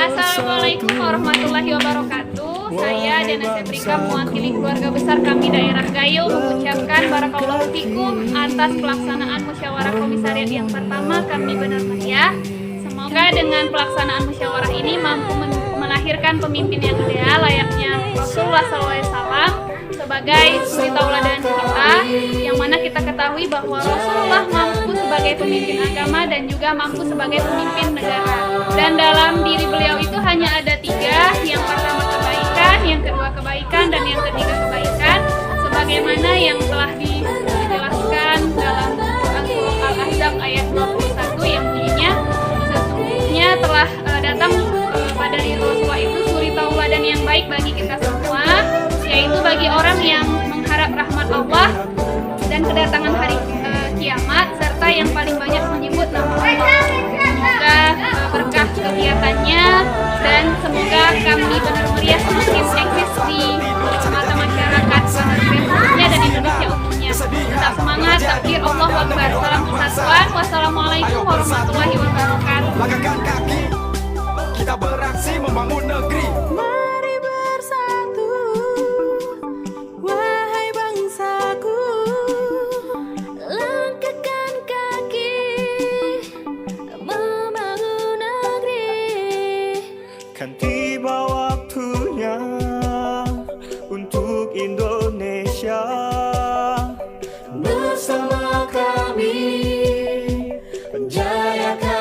Assalamualaikum warahmatullahi wabarakatuh. Saya Dana Sebrika mewakili keluarga besar kami daerah Gayo mengucapkan barakallahu fikum atas pelaksanaan musyawarah komisariat yang pertama kami Benar Meriah. Semoga dengan pelaksanaan musyawarah ini mampu melahirkan pemimpin yang ideal layaknya Rasulullah SAW sebagai suri tauladan kita, yang mana kita ketahui bahwa Rasulullah mampu sebagai pemimpin agama dan juga mampu sebagai pemimpin negara. Dan dalam diri beliau itu hanya ada 3, yang pertama kebaikan, yang kedua kebaikan, dan yang ketiga kebaikan, sebagaimana yang telah dijelaskan dalam Surah Al-Ahzab ayat 21 yang bunyinya sesungguhnya telah datang pada diri Rasulullah itu suri tauladan yang baik bagi kita semua, yaitu bagi orang yang mengharap rahmat Allah dan kedatangan hari kiamat, serta yang paling banyak menyebut nama Allah. Semoga berkah kegiatannya dan semoga kami Benar Meriah semakin eksis di mata masyarakat khususnya dan Indonesia umumnya. Tetap semangat, takbir, Allahu Akbar. Salam persatuan. Wassalamualaikum warahmatullahi wabarakatuh. Langkahkan kaki, kita beraksi membangun negeri. Mari bersatu, wahai bangsaku, langkahkan kaki, membangun negeri. Kan tiba waktunya untuk Indonesia. Bersama kami menjayakan